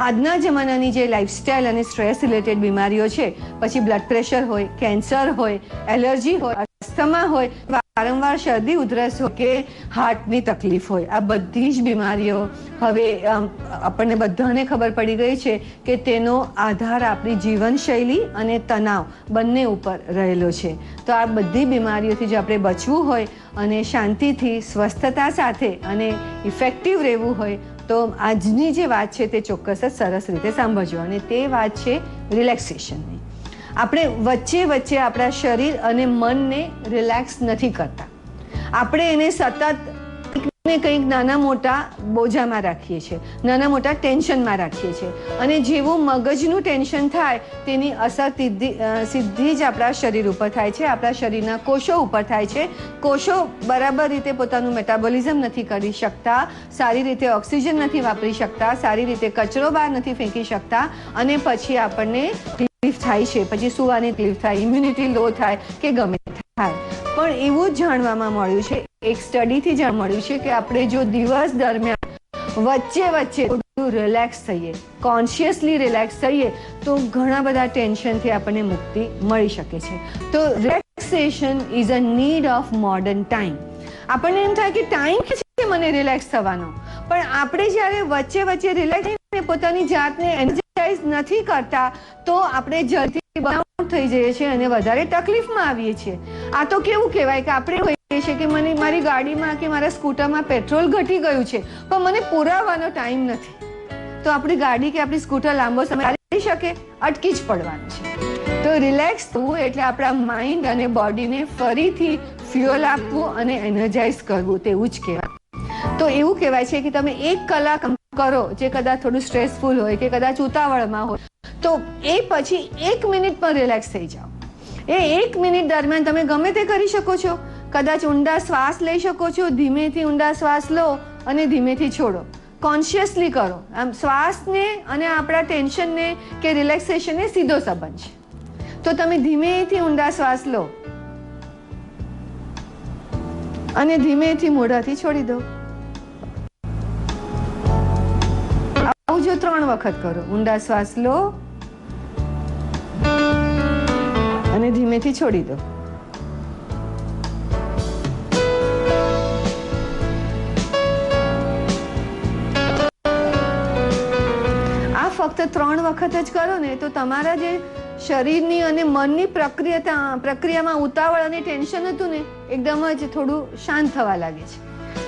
આજના જમાનાની જે લાઇફસ્ટાઇલ અને સ્ટ્રેસ રિલેટેડ બીમારીઓ છે, પછી બ્લડ પ્રેશર હોય, કેન્સર હોય, એલર્જી હોય, અસ્થમા હોય, વારંવાર શરદી ઉધરસ હોય કે હાર્ટની તકલીફ હોય, આ બધી જ બીમારીઓ હવે આપણને બધાને ખબર પડી ગઈ છે કે તેનો આધાર આપણી જીવનશૈલી અને તણાવ બંને ઉપર રહેલો છે. તો આ બધી બીમારીઓથી જો આપણે બચવું હોય અને શાંતિથી સ્વસ્થતા સાથે અને ઇફેક્ટિવ રહેવું હોય તો આજની જે વાત છે તે ચોક્કસ જ સરસ રીતે સાંભળજો. અને તે વાત છે રિલેક્સેશનની. આપણે વચ્ચે વચ્ચે આપણા શરીર અને મનને રિલેક્સ નથી કરતા. આપણે એને સતત કંઈક નાના મોટા બોજામાં રાખીએ છીએ, નાના મોટા ટેન્શનમાં રાખીએ છીએ, અને જેવું મગજનું ટેન્શન થાય તેની અસર સીધી જ આપણા શરીર ઉપર થાય છે, આપણા શરીરના કોષો ઉપર થાય છે. કોષો બરાબર રીતે પોતાનું મેટાબોલિઝમ નથી કરી શકતા, સારી રીતે ઓક્સિજન નથી વાપરી શકતા, સારી રીતે કચરો બહાર નથી ફેંકી શકતા, અને પછી આપણને તકલીફ થાય છે, પછી સુવાની તકલીફ થાય, ઇમ્યુનિટી લો થાય કે ગમે થાય. પણ એવું જ જાણવામાં મળ્યું છે, એક સ્ટડીથી જાણવા મળ્યું છે કે આપણે જો દિવસ દરમિયાન વચ્ચે વચ્ચે થોડું રિલેક્સ થઈએ, કોન્શિયસલી રિલેક્સ થઈએ તો ઘણા બધા ટેન્શનથી આપણને મુક્તિ મળી શકે છે. તો relaxation is a need of modern time. આપણને એમ થાય કે ટાઈમ છે મને રિલેક્સ થવાનો, પણ આપણે જ્યારે વચ્ચે વચ્ચે રિલેક્સ થઈને પોતાની જાતને એનર્જાઇઝ નથી કરતા તો આપણે જલ્દી બર્નઆઉટ થઈ જઈએ છીએ અને વધારે તકલીફમાં આવીએ છીએ. આ તો કેવું કહેવાય કે આપણે કહીએ છીએ કે મને મારી ગાડીમાં કે મારા સ્કૂટરમાં પેટ્રોલ ઘટી ગયું છે પણ મને પુરાવાનો ટાઈમ નથી, તો આપણી ગાડી કે આપણી સ્કૂટર લાંબો સમય ચાલી શકે? અટકી જ પડવાનું છે. તો રિલેક્સ થવું એટલે આપણા માઇન્ડ અને બોડીને ફરીથી ફ્યુઅલ આપવું અને એનર્જાઇઝ કરવું, તેવું જ કહેવાય. તો એવું કહેવાય છે કે તમે 1 કલાક કરો જે કદાચ થોડું સ્ટ્રેસફુલ હોય કે કદાચ ઉતાવળમાં હોય તો એ પછી 1 મિનિટ પર રિલેક્સ થઈ જાઓ. એ 1 મિનિટ દરમિયાન તમે ગમે તે કરી શકો છો. કદાચ ઊંડા શ્વાસ લઈ શકો છો, ધીમેથી ઊંડા શ્વાસ લો અને ધીમેથી છોડો. કોન્શિયસલી કરો. આમ શ્વાસને અને આપણા ટેન્શનને કે રિલેક્સેશનને સીધો સંબંધ છે. તો તમે ધીમેથી ઊંડા શ્વાસ લો અને ધીમેથી મોઢાથી છોડી દો. આવું જો 3 વખત કરો. ઊંડા શ્વાસ લો અને ધીમેથી છોડી દો. આ ફક્ત 3 વખત જ કરો ને તો તમારા જે શરીરની અને મનની પ્રક્રિયામાં ઉતાવળ અને ટેન્શન હતું ને એકદમ જ થોડું શાંત થવા લાગે છે.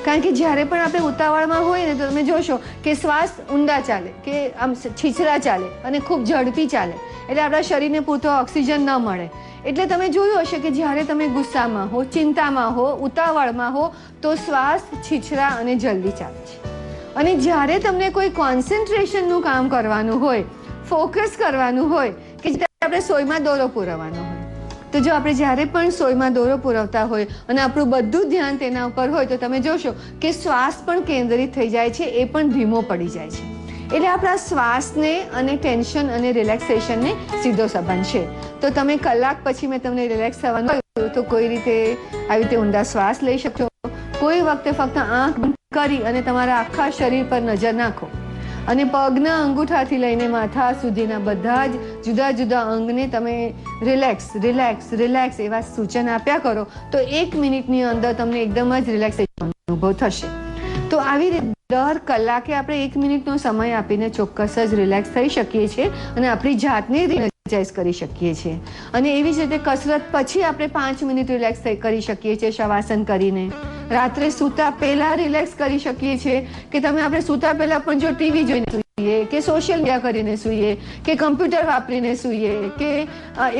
કારણ કે જ્યારે પણ આપણે ઉતાવળમાં હોય ને તો તમે જોશો કે શ્વાસ ઊંડા ચાલે કે આમ છીછરા ચાલે અને ખૂબ ઝડપી ચાલે, એટલે આપણા શરીરને પૂરતો ઓક્સિજન ન મળે. એટલે તમે જોયું હશે કે જ્યારે તમે ગુસ્સામાં હો, ચિંતામાં હો, ઉતાવળમાં હો તો શ્વાસ છીછરા અને જલ્દી ચાલે છે. અને જ્યારે તમને કોઈ કોન્સન્ટ્રેશનનું કામ કરવાનું હોય, ફોકસ કરવાનું હોય કે આપણે સોયમાં દોરો પુરવવાનો હોય, તો જો આપણે જ્યારે પણ સોયમાં દોરો પુરવતા હોય અને આપણું બધું ધ્યાન તેના ઉપર હોય તો તમે જોશો કે શ્વાસ પણ કેન્દ્રિત થઈ જાય છે, એ પણ ધીમો પડી જાય છે. એટલે આપણા શ્વાસને અને ટેન્શન અને રિલેક્સેશનને સીધો સંબંધ છે. તો તમે કલાક પછી મેં તમને રિલેક્સ થવાનું કહ્યું તો કોઈ રીતે આવી રીતે ઊંડા શ્વાસ લઈ શકશો. કોઈ વખતે ફક્ત આંખ બંધ કરી અને તમારા આખા શરીર પર નજર નાખો અને પગના અંગૂઠાથી લઈને માથા સુધીના બધા જ જુદા જુદા અંગને તમે રિલેક્સ રિલેક્સ રિલેક્સ એવા સૂચન આપ્યા કરો તો 1 મિનિટની અંદર તમને એકદમ જ રિલેક્સેશન અનુભવ થશે. તો આવી રીતે દર કલાકે આપણે 1 મિનિટનો સમય આપીને ચોક્કસ જ રિલેક્સ થઈ શકીએ છીએ અને આપણી જાતને રિલેક્સ કરી શકીએ છીએ. અને એવી જ રીતે કસરત પછી આપણે 5 મિનિટ રિલેક્સ કરી શકીએ છીએ શવાસન કરીને. રાત્રે સૂતા પહેલા રિલેક્સ કરી શકીએ છીએ કે તમે આપણે સૂતા પહેલા પણ જો ટીવી જોઈને સૂઈએ કે સોશિયલ મીડિયા કરીને સૂઈએ કે કમ્પ્યુટર વાપરીને સૂઈએ કે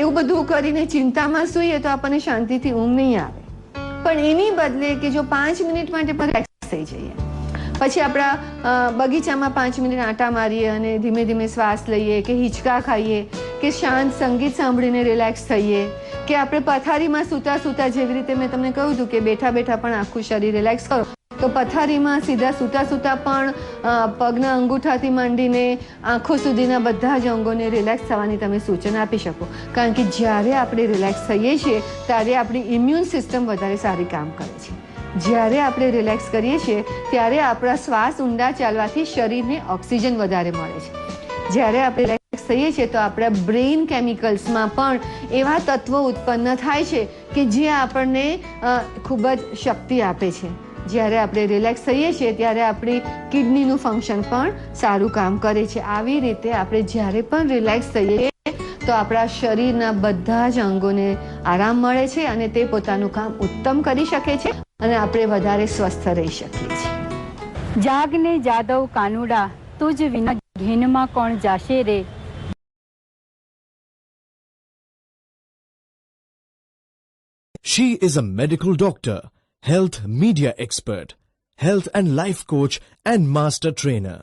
એવું બધું કરીને ચિંતામાં સૂઈએ તો આપણને શાંતિથી ઊંઘ નહીં આવે. પણ એની બદલે કે જો 5 મિનિટ માટે પણ રિલેક્સ થઈ જઈએ, પછી આપણા બગીચામાં 5 મિનિટ આંટા મારીએ અને ધીમે ધીમે શ્વાસ લઈએ કે હિંચકા ખાઈએ કે શાંત સંગીત સાંભળીને રિલેક્સ થઈએ કે આપણે પથારીમાં સૂતા સૂતા જેવી રીતે મેં તમને કહ્યું હતું કે બેઠા બેઠા પણ આખું શરીર રિલેક્સ કરો તો પથારીમાં સીધા સૂતા સૂતા પણ પગના અંગૂઠાથી માંડીને આંખો સુધીના બધા જ અંગોને રિલેક્સ થવાની તમે સૂચન આપી શકો. કારણ કે જ્યારે આપણે રિલેક્સ થઈએ છીએ ત્યારે આપણી ઇમ્યુન સિસ્ટમ વધારે સારી કામ કરે છે. જ્યારે આપણે રિલેક્સ કરીએ છીએ ત્યારે આપણા શ્વાસ ઊંડા ચાલવાથી શરીરને ઓક્સિજન વધારે મળે છે. જ્યારે આપણે રિલેક્સ થઈએ છીએ તો આપણા બ્રેઇન કેમિકલ્સમાં પણ એવા તત્વો ઉત્પન્ન થાય છે કે જે આપણને ખૂબ જ શક્તિ આપે છે. જ્યારે આપણે રિલેક્સ થઈએ છીએ ત્યારે આપણી કિડનીનું ફંક્શન પણ સારું કામ કરે છે. આવી રીતે આપણે જ્યારે પણ રિલેક્સ થઈએ તો આપણા શરીરના બધા જ અંગોને આરામ મળે છે અને તે પોતાનું કામ ઉત્તમ કરી શકે છે અને આપણે વધારે સ્વસ્થ રહી શકીએ છીએ. જાગને જાદવ કાનુડા તુજ વિના ઘેનમાં કોણ જાશે રે. She is a medical doctor, health media expert, health and life coach and master trainer.